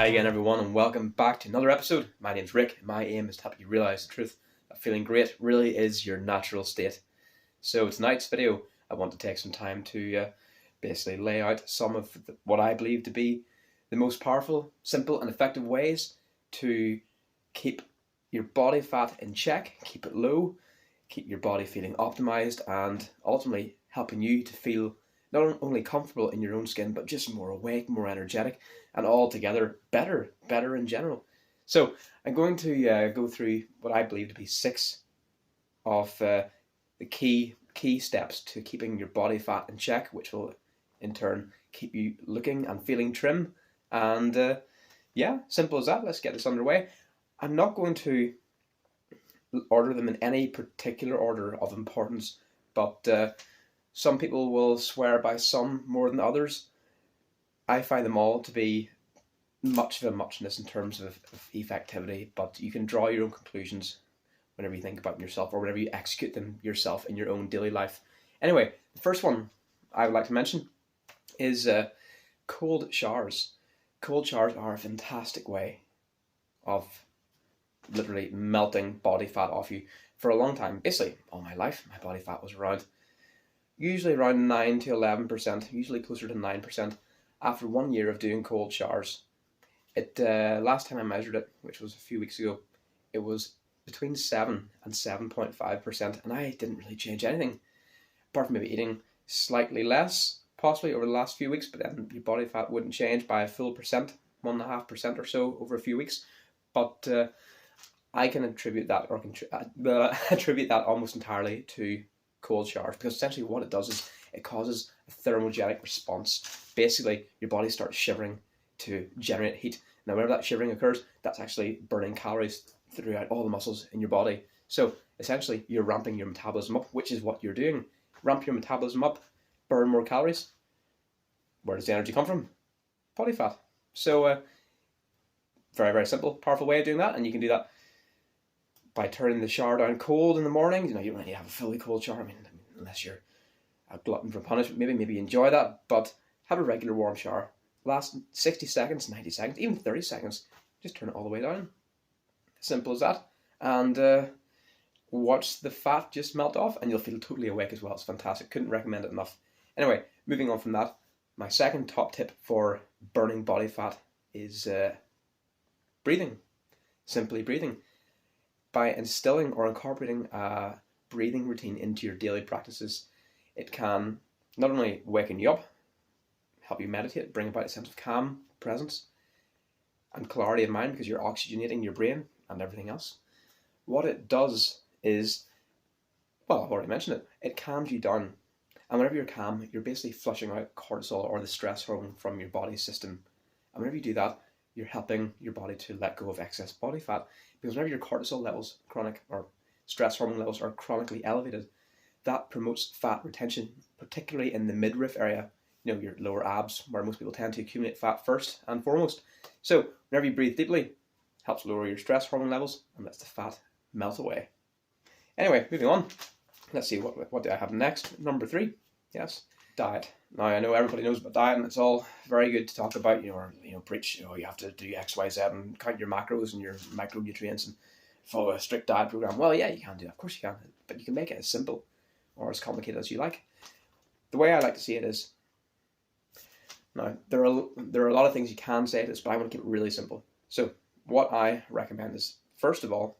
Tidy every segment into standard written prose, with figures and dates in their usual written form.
Hi again everyone and welcome back to another episode. My name's Rick and my aim is to help you realise the truth that feeling great really is your natural state. So tonight's video I want to take some time to basically lay out some of what I believe to be the most powerful, simple and effective ways to keep your body fat in check, keep it low, keep your body feeling optimised and ultimately helping you to feel not only comfortable in your own skin, but just more awake, more energetic, and altogether better in general. So I'm going to go through what I believe to be 6 of the key steps to keeping your body fat in check, which will in turn keep you looking and feeling trim. And yeah, simple as that. Let's get this underway. I'm not going to order them in any particular order of importance, but some people will swear by some more than others. I find them all to be much of a muchness in terms of effectivity, but you can draw your own conclusions whenever you think about them yourself or whenever you execute them yourself in your own daily life. Anyway, the first one I would like to mention is cold showers. Cold showers are a fantastic way of literally melting body fat off you. For a long time, basically all my life, my body fat was usually around 9 to 11%, usually closer to 9%. After 1 year of doing cold showers, last time I measured it, which was a few weeks ago, it was between 7 and 7.5%, and I didn't really change anything, apart from maybe eating slightly less, possibly over the last few weeks, but then your body fat wouldn't change by a full 1.5% or so over a few weeks. But I can attribute that, attribute that almost entirely to cold showers, because essentially what it does is it causes a thermogenic response. Basically, your body starts shivering to generate heat. Now, whenever that shivering occurs, that's actually burning calories throughout all the muscles in your body. So essentially, you're ramping your metabolism up, which is what you're doing. Ramp your metabolism up, burn more calories. Where does the energy come from? Body fat. So very, very simple, powerful way of doing that, and you can do that by turning the shower down cold in the morning. You don't really have a fully cold shower. I mean, unless you're a glutton for punishment, maybe enjoy that, but have a regular warm shower. Last 60 seconds, 90 seconds, even 30 seconds. Just turn it all the way down. Simple as that. And watch the fat just melt off and you'll feel totally awake as well. It's fantastic. Couldn't recommend it enough. Anyway, moving on from that, my second top tip for burning body fat is breathing. Simply breathing. By instilling or incorporating a breathing routine into your daily practices, it can not only waken you up, help you meditate, bring about a sense of calm, presence, and clarity of mind because you're oxygenating your brain and everything else. What it does is, well, I've already mentioned it, it calms you down. And whenever you're calm, you're basically flushing out cortisol or the stress hormone from your body system. And whenever you do that, you're helping your body to let go of excess body fat. Because whenever your cortisol levels, chronic or stress hormone levels are chronically elevated, that promotes fat retention, particularly in the midriff area, your lower abs, where most people tend to accumulate fat first and foremost. So whenever you breathe deeply, helps lower your stress hormone levels and lets the fat melt away. Anyway, moving on. Let's see, what do I have next? Number 3, yes, diet. Now I know everybody knows about diet, and it's all very good to talk about, preach, you have to do X, Y, Z and count your macros and your micronutrients and follow a strict diet program. Well, yeah, you can do that. Of course you can, but you can make it as simple or as complicated as you like. The way I like to see it is, now there are a lot of things you can say to this, but I want to keep it really simple. So what I recommend is, first of all,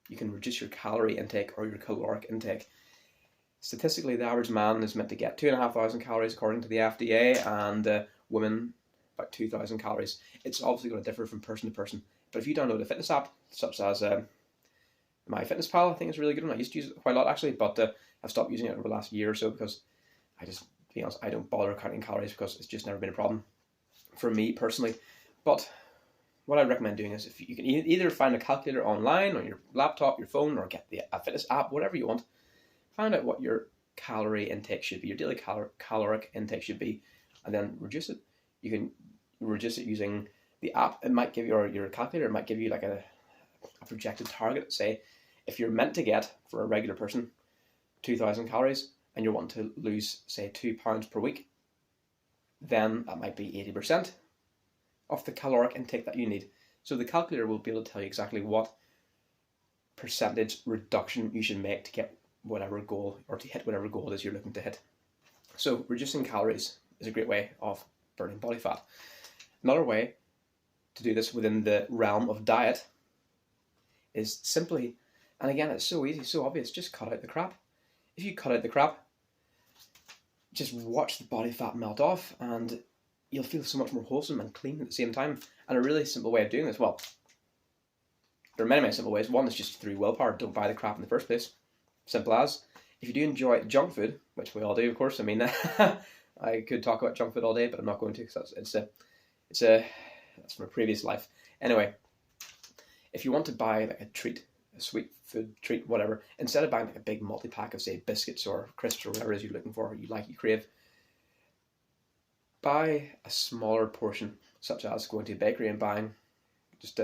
you can reduce your calorie intake or your caloric intake. Statistically, the average man is meant to get 2,500 calories according to the FDA, and women about 2,000 calories. It's obviously going to differ from person to person. But if you download a fitness app, such as MyFitnessPal, I think it's a really good one. I used to use it quite a lot actually, but I've stopped using it over the last year or so because to be honest, I don't bother counting calories because it's just never been a problem for me personally. But what I recommend doing is, if you can either find a calculator online on your laptop, your phone, or get a fitness app, whatever you want, find out what your calorie intake should be, your daily caloric intake should be, and then reduce it. You can reduce it using the app. It might give you, or your calculator, it might give you like a projected target. Say, if you're meant to get, for a regular person, 2,000 calories, and you're wanting to lose, say, 2 pounds per week, then that might be 80%. of the caloric intake that you need. So the calculator will be able to tell you exactly what percentage reduction you should make to get whatever goal, or to hit whatever goal it is you're looking to hit. So reducing calories is a great way of burning body fat. Another way to do this within the realm of diet is simply, and again, it's so easy, so obvious, just cut out the crap. If you cut out the crap, just watch the body fat melt off, and you'll feel so much more wholesome and clean at the same time. And a really simple way of doing this, well, there are many simple ways. One is just through willpower. Don't buy the crap in the first place. Simple as. If you do enjoy junk food, which we all do, of course. I mean, I could talk about junk food all day, but I'm not going to, because that's from a previous life. Anyway, if you want to buy like a treat, a sweet food treat, whatever, instead of buying like a big multi-pack of, say, biscuits or crisps or whatever it is you're looking for, you crave, buy a smaller portion, such as going to a bakery and buying just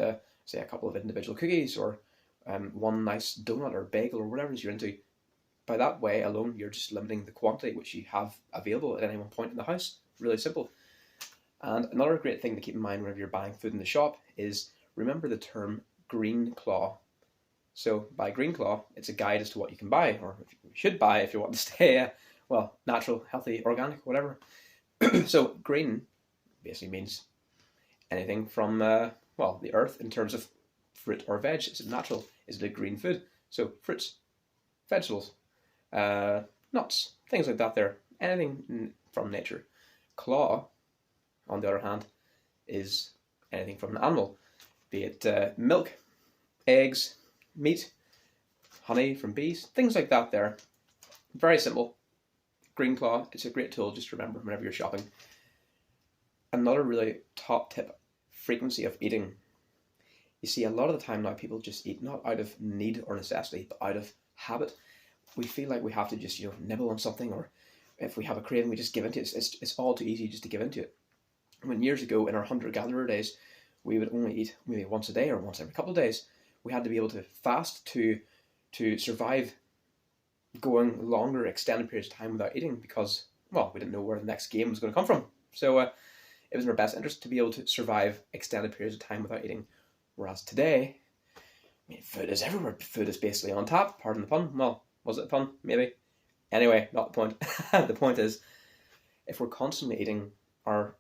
say a couple of individual cookies, or one nice donut or bagel or whatever it is you're into. By that way alone, you're just limiting the quantity which you have available at any one point in the house. Really simple. And another great thing to keep in mind whenever you're buying food in the shop is remember the term green claw. So by green claw, it's a guide as to what you can buy, or if you should buy if you want to stay natural, healthy, organic, whatever. So green basically means anything from the earth in terms of fruit or veg. Is it natural? Is it a green food? So fruits, vegetables, nuts, things like that there. Anything from nature. Claw, on the other hand, is anything from an animal. Be it milk, eggs, meat, honey from bees, things like that there. Very simple. Green claw, it's a great tool just to remember whenever you're shopping. Another really top tip, frequency of eating. You see, a lot of the time now people just eat not out of need or necessity, but out of habit. We feel like we have to just nibble on something, or if we have a craving, we just give into it. It's all too easy just to give into it. When years ago in our hunter-gatherer days, we would only eat maybe once a day or once every couple of days. We had to be able to fast to survive going longer extended periods of time without eating, because, well, we didn't know where the next game was going to come from. So it was in our best interest to be able to survive extended periods of time without eating. Whereas today, I mean, food is everywhere. Food is basically on tap, pardon the pun. Well, was it a pun? Maybe. Anyway, not the point. The point is, if we're constantly eating, our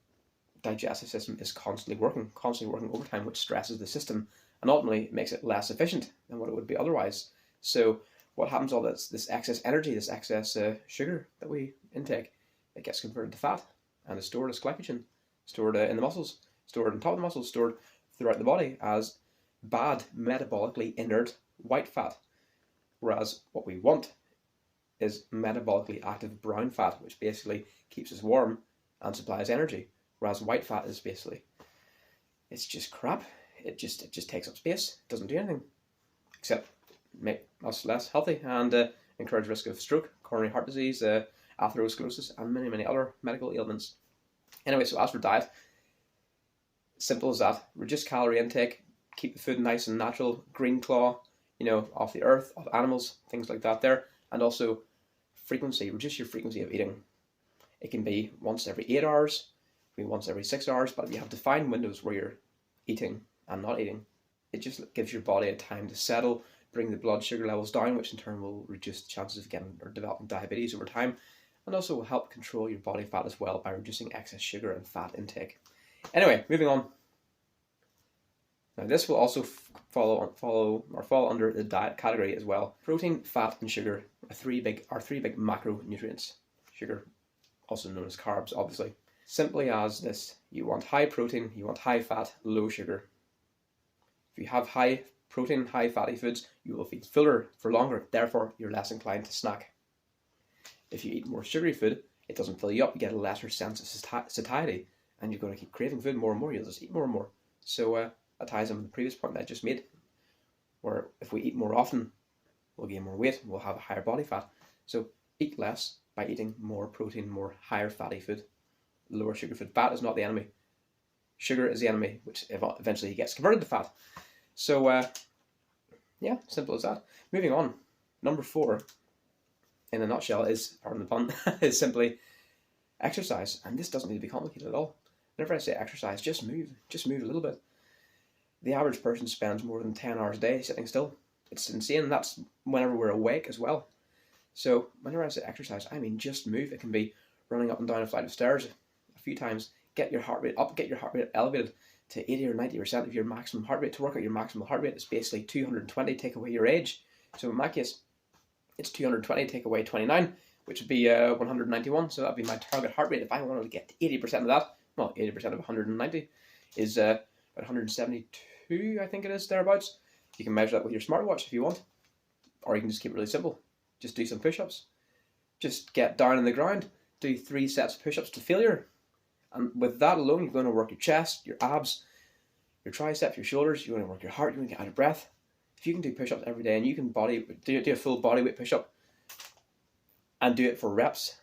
digestive system is constantly working overtime, which stresses the system, and ultimately makes it less efficient than what it would be otherwise. So what happens, all this excess energy, this excess sugar that we intake, it gets converted to fat and is stored as glycogen, stored in the muscles, stored on top of the muscles, stored throughout the body as bad, metabolically inert white fat. Whereas what we want is metabolically active brown fat, which basically keeps us warm and supplies energy. Whereas white fat is basically, it's just crap. It just takes up space. It doesn't do anything except make us less healthy and encourage risk of stroke, coronary heart disease, atherosclerosis, and many, many other medical ailments. Anyway, so as for diet, simple as that. Reduce calorie intake, keep the food nice and natural, green claw, off the earth, off animals, things like that there. And also frequency, reduce your frequency of eating. It can be once every 8 hours, maybe once every 6 hours, but you have defined windows where you're eating and not eating. It just gives your body a time to settle, bring the blood sugar levels down, which in turn will reduce the chances of getting or developing diabetes over time, and also will help control your body fat as well by reducing excess sugar and fat intake. Anyway, moving on. Now this will also fall under the diet category as well. Protein, fat, and sugar are three big macronutrients. Sugar, also known as carbs, obviously. Simply as this: you want high protein, you want high fat, low sugar. If you have high protein, high fatty foods, you will feel fuller for longer, therefore you're less inclined to snack. If you eat more sugary food, it doesn't fill you up, you get a lesser sense of satiety, and you're going to keep craving food more and more, you'll just eat more and more. So that ties in with the previous point that I just made, where if we eat more often, we'll gain more weight, we'll have a higher body fat. So eat less by eating more protein, more higher fatty food, lower sugar food. Fat is not the enemy. Sugar is the enemy, which eventually gets converted to fat. So, yeah, simple as that. Moving on, number 4, in a nutshell, is, pardon the pun, is simply exercise. And this doesn't need to be complicated at all. whenever I say exercise, just move a little bit. The average person spends more than 10 hours a day sitting still. It's insane. That's whenever we're awake as well. So whenever I say exercise, I mean just move. It can be running up and down a flight of stairs a few times. Get your heart rate up, get your heart rate elevated to 80 or 90% of your maximum heart rate. To work out your maximum heart rate is basically 220, take away your age. So in my case, it's 220, take away 29, which would be 191. So that would be my target heart rate. If I wanted to get to 80% of that, well, 80% of 190 is about 172, I think it is, thereabouts. You can measure that with your smartwatch if you want. Or you can just keep it really simple. Just do some push-ups. Just get down on the ground. Do 3 sets of push-ups to failure. And with that alone, you're going to work your chest, your abs, your triceps, your shoulders. You're going to work your heart. You're going to get out of breath. If you can do push-ups every day and you can do a full body weight push-up and do it for reps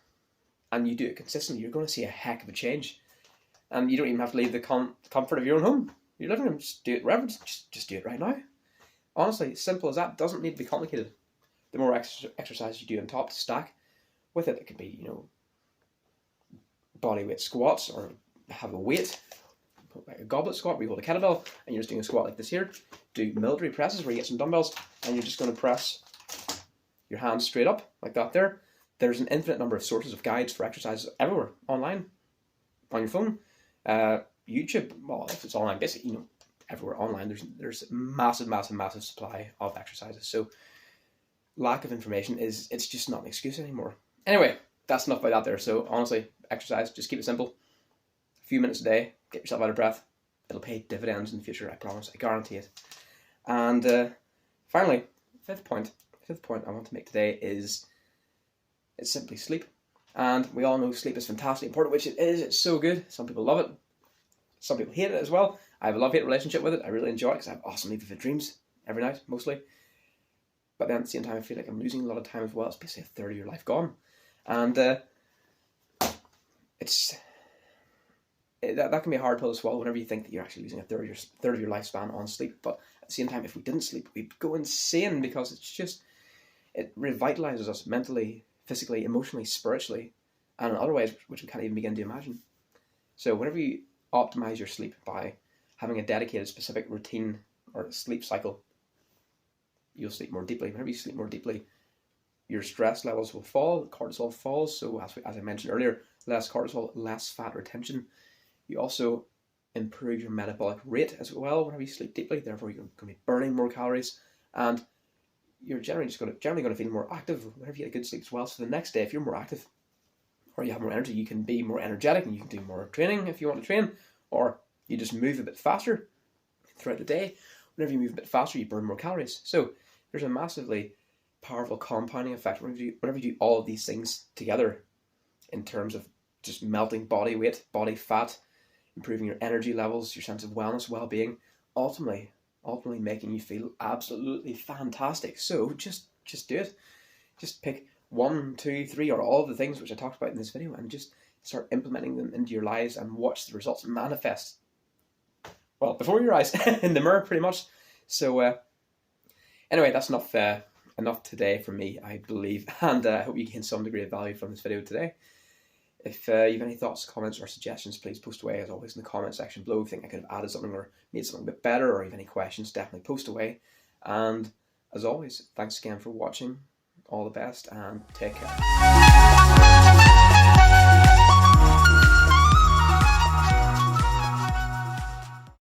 and you do it consistently, you're going to see a heck of a change. And you don't even have to leave the comfort of your own home. Your living room, just do it wherever. Just do it right now. Honestly, simple as that. Doesn't need to be complicated. The more exercise you do on top to stack with it, it could be, body weight squats, or have a weight, like a goblet squat where you hold a kettlebell and you're just doing a squat like this here. Do military presses where you get some dumbbells and you're just going to press your hands straight up like that there. There's an infinite number of sources of guides for exercises everywhere, online, on your phone, YouTube. Well, if it's online, basically, everywhere online, there's a massive supply of exercises. So lack of information it's just not an excuse anymore. Anyway, that's enough about that there. So honestly, exercise, just keep it simple. A few minutes a day, get yourself out of breath. It'll pay dividends in the future, I promise, I guarantee it. And finally, fifth point I want to make today is it's simply sleep. And we all know sleep is fantastically important, which it is. It's so good. Some people love it. Some people hate it as well. I have a love-hate relationship with it. I really enjoy it because I have awesomely vivid dreams every night, mostly. But then at the same time, I feel like I'm losing a lot of time as well. It's basically a third of your life gone. And that can be a hard pill to swallow whenever you think that you're actually losing a third of your lifespan on sleep. But at the same time, if we didn't sleep, we'd go insane because it revitalizes us mentally, physically, emotionally, spiritually, and in other ways which we can't even begin to imagine. So whenever you optimize your sleep by having a dedicated, specific routine or sleep cycle, you'll sleep more deeply. Whenever you sleep more deeply, your stress levels will fall, cortisol falls. So as I mentioned earlier, less cortisol, less fat retention. You also improve your metabolic rate as well whenever you sleep deeply. Therefore, you're going to be burning more calories, and you're generally going to feel more active whenever you get a good sleep as well. So the next day, if you're more active or you have more energy, you can be more energetic and you can do more training if you want to train, or you just move a bit faster throughout the day. Whenever you move a bit faster, you burn more calories. So there's a massively powerful compounding effect whenever you do all of these things together in terms of just melting body weight, body fat, improving your energy levels, your sense of wellness, well-being, ultimately making you feel absolutely fantastic. So just do it. Just pick 1, 2, 3, or all of the things which I talked about in this video and just start implementing them into your lives and watch the results manifest, well, before your eyes, in the mirror, pretty much. So anyway, that's enough today from me, I believe, and I hope you gain some degree of value from this video today. If you have any thoughts, comments, or suggestions, please post away, as always, in the comment section below. If you think I could have added something or made something a bit better, or if you have any questions, definitely post away. And as always, thanks again for watching. All the best, and take care.